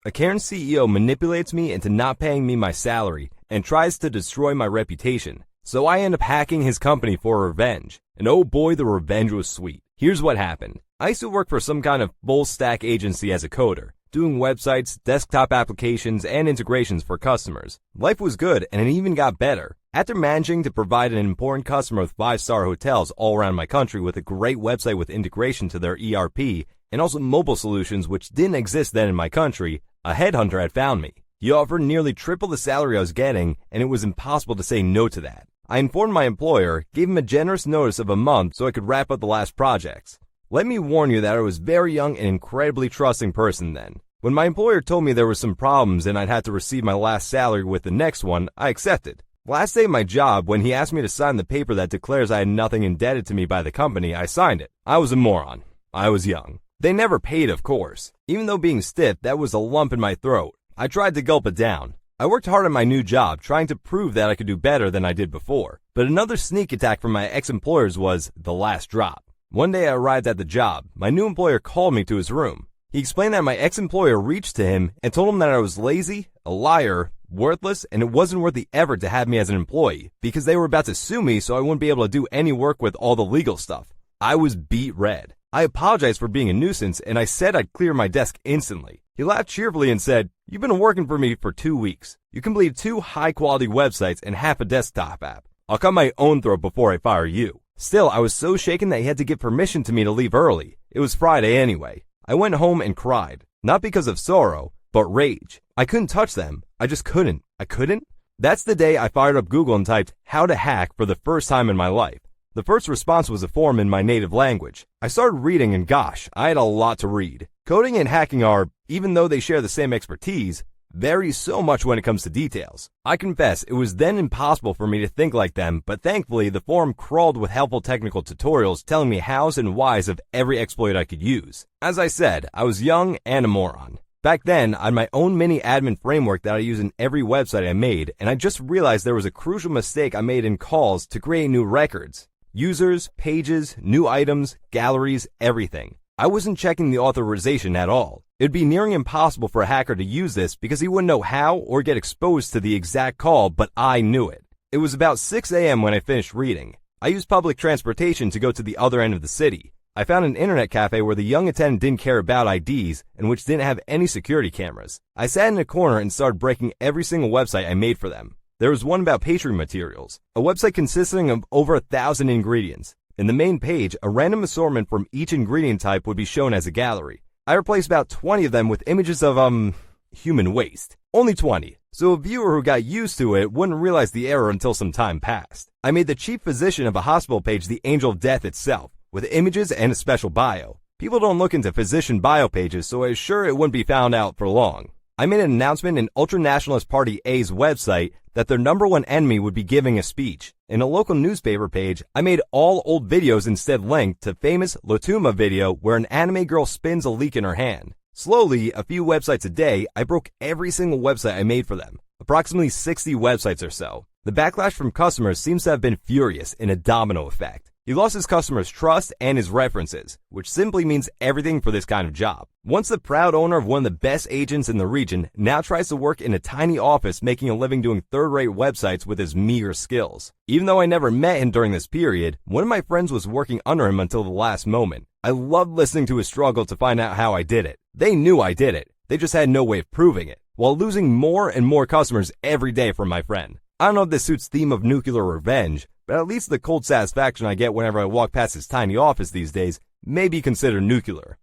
A Karen CEO manipulates me into not paying me my salary and tries to destroy my reputation. So I end up hacking his company for revenge. And oh boy, the revenge was sweet. Here's what happened. I used to work for some kind of full stack agency as a coder, doing websites, desktop applications, and integrations for customers. Life was good, and it even got better. After managing to provide an important customer with 5-star hotels all around my country with a great website with integration to their ERP, and also mobile solutions which didn't exist then in my country, a headhunter had found me. He offered nearly triple the salary I was getting, and it was impossible to say no to that. I informed my employer, gave him a generous notice of a month so I could wrap up the last projects. Let me warn you that I was very young and incredibly trusting person then. When my employer told me there were some problems and I'd have to receive my last salary with the next one, I accepted. Last day of my job, when he asked me to sign the paper that declares I had nothing indebted to me by the company, I signed it. I was a moron. I was young. They never paid, of course. Even though being stiff, that was a lump in my throat. I tried to gulp it down. I worked hard at my new job, trying to prove that I could do better than I did before. But another sneak attack from my ex-employers was the last drop. One day I arrived at the job. My new employer called me to his room. He explained that my ex-employer reached to him and told him that I was lazy, a liar, worthless, and it wasn't worth the effort to have me as an employee because they were about to sue me so I wouldn't be able to do any work with all the legal stuff. I was beet red. I apologized for being a nuisance and I said I'd clear my desk instantly. He laughed cheerfully and said, "You've been working for me for 2 weeks. You complete 2 high-quality websites and half a desktop app. I'll cut my own throat before I fire you." Still, I was so shaken that he had to give permission to me to leave early. It was Friday anyway. I went home and cried. Not because of sorrow, but rage. I couldn't touch them. I just couldn't. I couldn't? That's the day I fired up Google and typed "how to hack" for the first time in my life. The first response was a forum in my native language. I started reading and gosh, I had a lot to read. Coding and hacking are, even though they share the same expertise, vary so much when it comes to details. I confess, it was then impossible for me to think like them, but thankfully the forum crawled with helpful technical tutorials telling me hows and whys of every exploit I could use. As I said, I was young and a moron. Back then, I had my own mini admin framework that I use in every website I made, and I just realized there was a crucial mistake I made in calls to create new records. Users, pages, new items, galleries, everything. I wasn't checking the authorization at all. It'd be nearing impossible for a hacker to use this because he wouldn't know how or get exposed to the exact call, but I knew it. It was about 6 a.m. when I finished reading. I used public transportation to go to the other end of the city. I found an internet cafe where the young attendant didn't care about IDs and which didn't have any security cameras. I sat in a corner and started breaking every single website I made for them. There was one about pastry materials, a website consisting of over 1,000 ingredients. In the main page, a random assortment from each ingredient type would be shown as a gallery. I replaced about 20 of them with images of, human waste. Only 20, so a viewer who got used to it wouldn't realize the error until some time passed. I made the chief physician of a hospital page the angel of death itself, with images and a special bio. People don't look into physician bio pages, so I was sure it wouldn't be found out for long. I made an announcement in Ultra-Nationalist Party A's website that their number one enemy would be giving a speech. In a local newspaper page, I made all old videos instead linked to famous Lotuma video where an anime girl spins a leek in her hand. Slowly, a few websites a day, I broke every single website I made for them. Approximately 60 websites or so. The backlash from customers seems to have been furious in a domino effect. He lost his customers' trust and his references, which simply means everything for this kind of job. Once the proud owner of one of the best agents in the region now tries to work in a tiny office making a living doing third-rate websites with his meager skills. Even though I never met him during this period, one of my friends was working under him until the last moment. I loved listening to his struggle to find out how I did it. They knew I did it. They just had no way of proving it, while losing more and more customers every day from my friend. I don't know if this suits theme of nuclear revenge, but at least the cold satisfaction I get whenever I walk past his tiny office these days may be considered nuclear.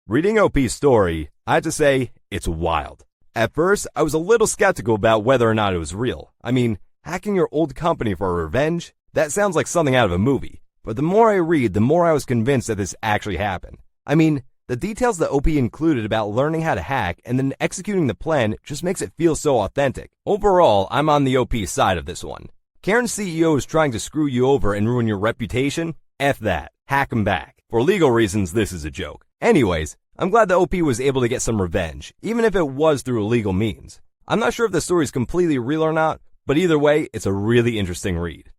Reading OP's story, I have to say, it's wild. At first, I was a little skeptical about whether or not it was real. I mean, hacking your old company for revenge? That sounds like something out of a movie. But the more I read, the more I was convinced that this actually happened. I mean, the details that OP included about learning how to hack and then executing the plan just makes it feel so authentic. Overall, I'm on the OP side of this one. Karen's CEO is trying to screw you over and ruin your reputation? F that. Hack him back. For legal reasons, this is a joke. Anyways, I'm glad the OP was able to get some revenge, even if it was through illegal means. I'm not sure if the story is completely real or not, but either way, it's a really interesting read.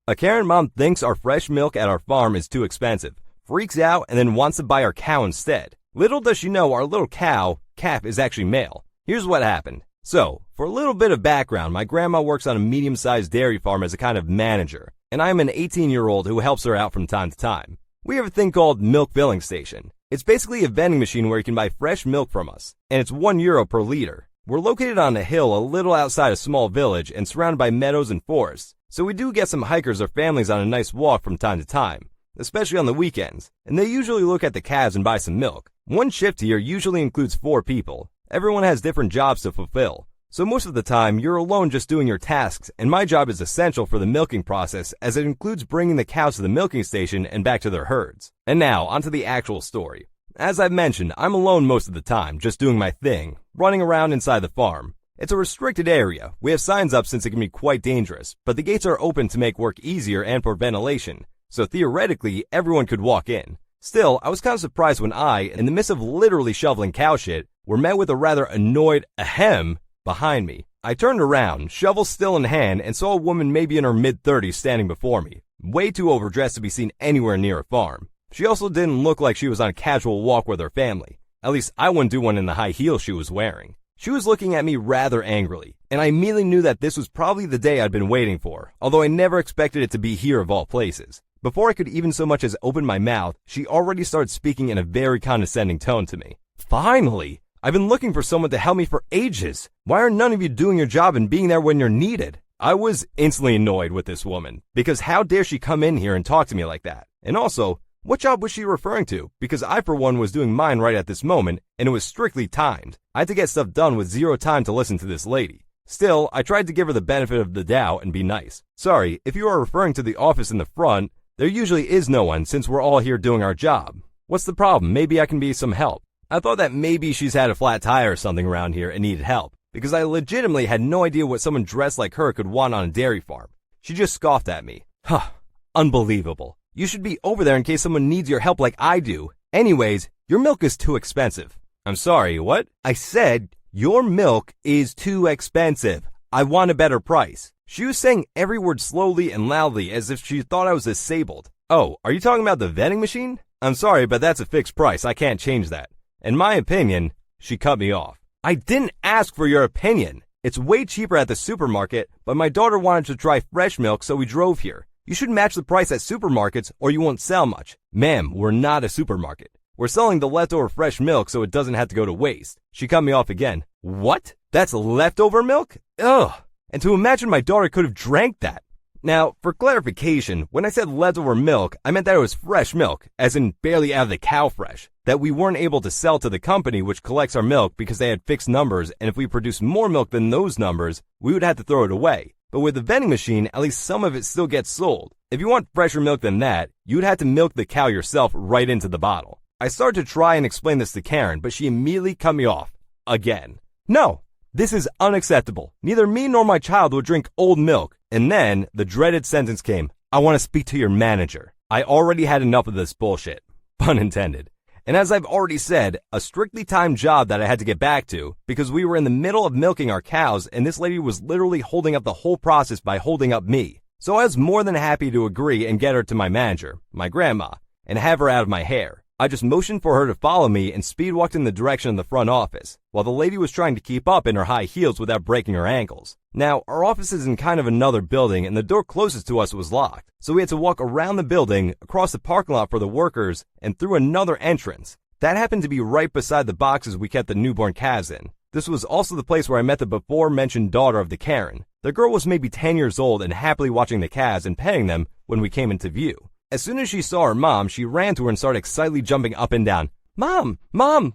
A Karen mom thinks our fresh milk at our farm is too expensive, freaks out, and then wants to buy our cow instead. Little does she know our little cow, Cap, is actually male. Here's what happened. So, for a little bit of background, my grandma works on a medium-sized dairy farm as a kind of manager, and I'm an 18-year-old who helps her out from time to time. We have a thing called Milk Filling Station. It's basically a vending machine where you can buy fresh milk from us, and it's €1 per liter. We're located on a hill a little outside a small village and surrounded by meadows and forests, so we do get some hikers or families on a nice walk from time to time, especially on the weekends, and they usually look at the calves and buy some milk. One shift here usually includes 4 people. Everyone has different jobs to fulfill, so most of the time you're alone just doing your tasks, and my job is essential for the milking process as it includes bringing the cows to the milking station and back to their herds. And now, onto the actual story. As I've mentioned, I'm alone most of the time, just doing my thing, running around inside the farm. It's a restricted area. We have signs up since it can be quite dangerous, but the gates are open to make work easier and for ventilation, so theoretically, everyone could walk in. Still, I was kind of surprised when I, in the midst of literally shoveling cow shit, were met with a rather annoyed ahem behind me. I turned around, shovel still in hand, and saw a woman maybe in her mid-30s standing before me, way too overdressed to be seen anywhere near a farm. She also didn't look like she was on a casual walk with her family. At least I wouldn't do one in the high heels she was wearing. She was looking at me rather angrily, and I immediately knew that this was probably the day I'd been waiting for, although I never expected it to be here of all places. Before I could even so much as open my mouth, she already started speaking in a very condescending tone to me. Finally! I've been looking for someone to help me for ages. Why are none of you doing your job and being there when you're needed? I was instantly annoyed with this woman, because how dare she come in here and talk to me like that? And also, what job was she referring to? Because I, for one, was doing mine right at this moment, and it was strictly timed. I had to get stuff done with zero time to listen to this lady. Still, I tried to give her the benefit of the doubt and be nice. Sorry, if you are referring to the office in the front, there usually is no one since we're all here doing our job. What's the problem? Maybe I can be some help. I thought that maybe she's had a flat tire or something around here and needed help, because I legitimately had no idea what someone dressed like her could want on a dairy farm. She just scoffed at me. Huh. Unbelievable. You should be over there in case someone needs your help like I do. Anyways, your milk is too expensive. I'm sorry, what? I said, your milk is too expensive. I want a better price. She was saying every word slowly and loudly as if she thought I was disabled. Oh, are you talking about the vending machine? I'm sorry, but that's a fixed price. I can't change that. In my opinion, she cut me off. I didn't ask for your opinion. It's way cheaper at the supermarket, but my daughter wanted to try fresh milk, so we drove here. You should match the price at supermarkets or you won't sell much. Ma'am, we're not a supermarket. We're selling the leftover fresh milk so it doesn't have to go to waste. She cut me off again. What? That's leftover milk? Ugh. And to imagine my daughter could have drank that. Now, for clarification, when I said leftover milk, I meant that it was fresh milk, as in barely out of the cow fresh, that we weren't able to sell to the company which collects our milk because they had fixed numbers, and if we produced more milk than those numbers, we would have to throw it away. But with the vending machine, at least some of it still gets sold. If you want fresher milk than that, you would have to milk the cow yourself right into the bottle. I started to try and explain this to Karen, but she immediately cut me off. Again. No, this is unacceptable. Neither me nor my child will drink old milk. And then the dreaded sentence came, I want to speak to your manager. I already had enough of this bullshit. Pun intended. And as I've already said, a strictly timed job that I had to get back to because we were in the middle of milking our cows and this lady was literally holding up the whole process by holding up me. So I was more than happy to agree and get her to my manager, my grandma, and have her out of my hair. I just motioned for her to follow me and speed walked in the direction of the front office, while the lady was trying to keep up in her high heels without breaking her ankles. Now, our office is in kind of another building and the door closest to us was locked, so we had to walk around the building, across the parking lot for the workers, and through another entrance. That happened to be right beside the boxes we kept the newborn calves in. This was also the place where I met the before-mentioned daughter of the Karen. The girl was maybe 10 years old and happily watching the calves and petting them when we came into view. As soon as she saw her mom, she ran to her and started excitedly jumping up and down. Mom,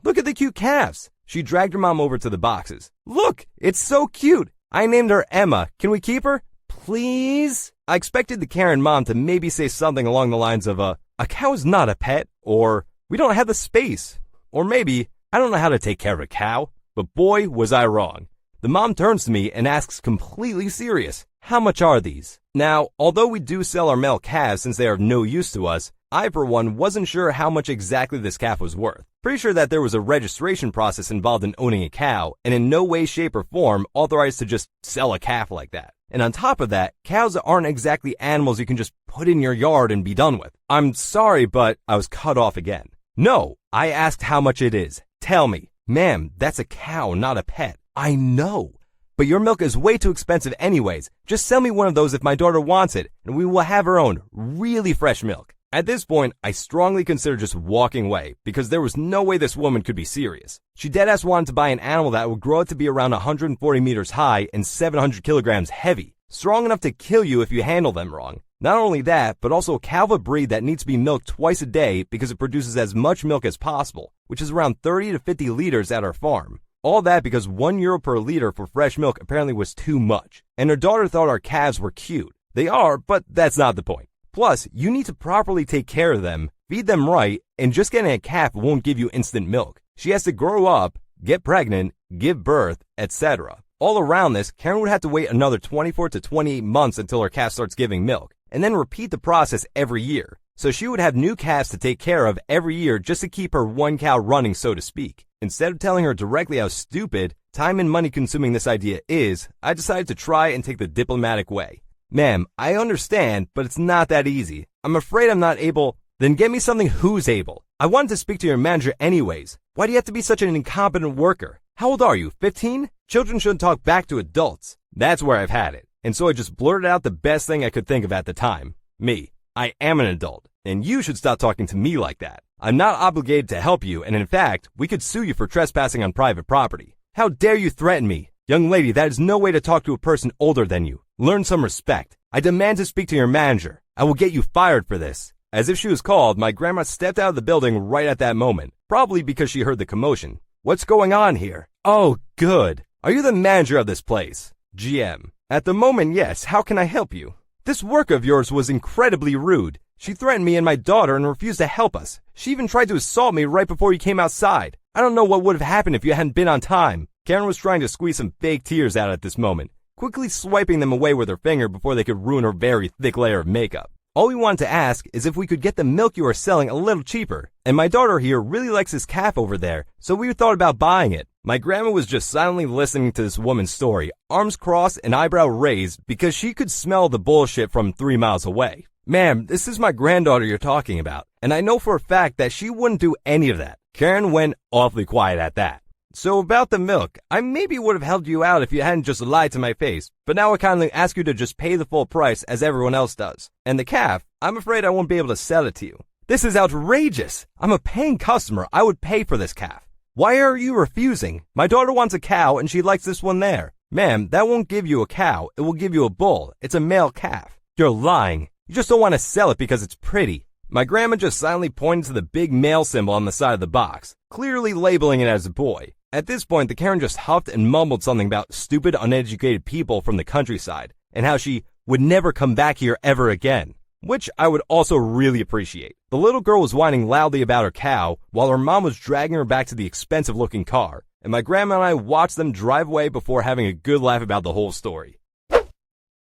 look at the cute calves. She dragged her mom over to the boxes. Look, it's so cute. I named her Emma. Can we keep her? Please? I expected the Karen mom to maybe say something along the lines of, a cow is not a pet, or we don't have the space, or maybe, I don't know how to take care of a cow. But boy, was I wrong. The mom turns to me and asks completely serious, how much are these? Now, although we do sell our male calves since they are of no use to us, I, for one, wasn't sure how much exactly this calf was worth. Pretty sure that there was a registration process involved in owning a cow, and in no way, shape, or form authorized to just sell a calf like that. And on top of that, cows aren't exactly animals you can just put in your yard and be done with. I'm sorry, but I was cut off again. No, I asked how much it is. Tell me. Ma'am, that's a cow, not a pet. I know. But your milk is way too expensive anyways. Just sell me one of those if my daughter wants it, and we will have her own, really fresh milk. At this point, I strongly considered just walking away, because there was no way this woman could be serious. She deadass wanted to buy an animal that would grow up to be around 140 meters high and 700 kilograms heavy, strong enough to kill you if you handle them wrong. Not only that, but also a cow of a breed that needs to be milked twice a day because it produces as much milk as possible, which is around 30 to 50 liters at our farm. All that because €1 per liter for fresh milk apparently was too much, and her daughter thought our calves were cute. They are, but that's not the point. Plus, you need to properly take care of them, feed them right, and just getting a calf won't give you instant milk. She has to grow up, get pregnant, give birth, etc. All around this, Karen would have to wait another 24 to 28 months until her calf starts giving milk, and then repeat the process every year. So she would have new calves to take care of every year just to keep her one cow running, so to speak. Instead of telling her directly how stupid, time and money consuming this idea is, I decided to try and take the diplomatic way. Ma'am, I understand, but it's not that easy. I'm afraid I'm not able. Then get me something who's able. I wanted to speak to your manager anyways. Why do you have to be such an incompetent worker? How old are you, 15? Children shouldn't talk back to adults. That's where I've had it. And so I just blurted out the best thing I could think of at the time. Me. I am an adult, and you should stop talking to me like that. I'm not obligated to help you, and in fact, we could sue you for trespassing on private property. How dare you threaten me? Young lady, that is no way to talk to a person older than you. Learn some respect. I demand to speak to your manager. I will get you fired for this. As if she was called, my grandma stepped out of the building right at that moment, probably because she heard the commotion. What's going on here? Oh, good. Are you the manager of this place? GM. At the moment, yes. How can I help you? This worker of yours was incredibly rude. She threatened me and my daughter and refused to help us. She even tried to assault me right before you came outside. I don't know what would have happened if you hadn't been on time. Karen was trying to squeeze some fake tears out at this moment, quickly swiping them away with her finger before they could ruin her very thick layer of makeup. All we wanted to ask is if we could get the milk you are selling a little cheaper. And my daughter here really likes this calf over there, so we thought about buying it. My grandma was just silently listening to this woman's story, arms crossed and eyebrow raised, because she could smell the bullshit from 3 miles away. Ma'am, this is my granddaughter you're talking about, and I know for a fact that she wouldn't do any of that. Karen went awfully quiet at that. So about the milk, I maybe would have helped you out if you hadn't just lied to my face, but now I kindly ask you to just pay the full price as everyone else does. And the calf, I'm afraid I won't be able to sell it to you. This is outrageous. I'm a paying customer. I would pay for this calf. Why are you refusing? My daughter wants a cow and she likes this one there. Ma'am, that won't give you a cow. It will give you a bull. It's a male calf. You're lying. You just don't want to sell it because it's pretty. My grandma just silently pointed to the big male symbol on the side of the box, clearly labeling it as a boy. At this point, the Karen just huffed and mumbled something about stupid, uneducated people from the countryside, and how she would never come back here ever again, which I would also really appreciate. The little girl was whining loudly about her cow, while her mom was dragging her back to the expensive-looking car, and my grandma and I watched them drive away before having a good laugh about the whole story.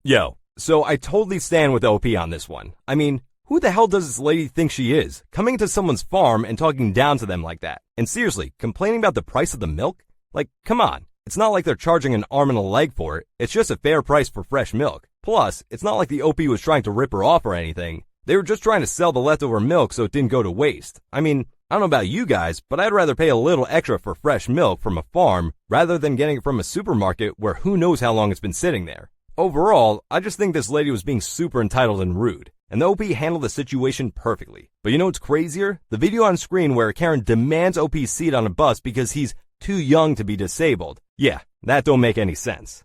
Yo, so I totally stand with OP on this one. I mean, who the hell does this lady think she is, coming to someone's farm and talking down to them like that? And seriously, complaining about the price of the milk? Like, come on. It's not like they're charging an arm and a leg for it. It's just a fair price for fresh milk. Plus, it's not like the OP was trying to rip her off or anything. They were just trying to sell the leftover milk so it didn't go to waste. I mean, I don't know about you guys, but I'd rather pay a little extra for fresh milk from a farm rather than getting it from a supermarket where who knows how long it's been sitting there. Overall, I just think this lady was being super entitled and rude, and the OP handled the situation perfectly. But you know what's crazier? The video on screen where Karen demands OP's seat on a bus because he's too young to be disabled. Yeah, that don't make any sense.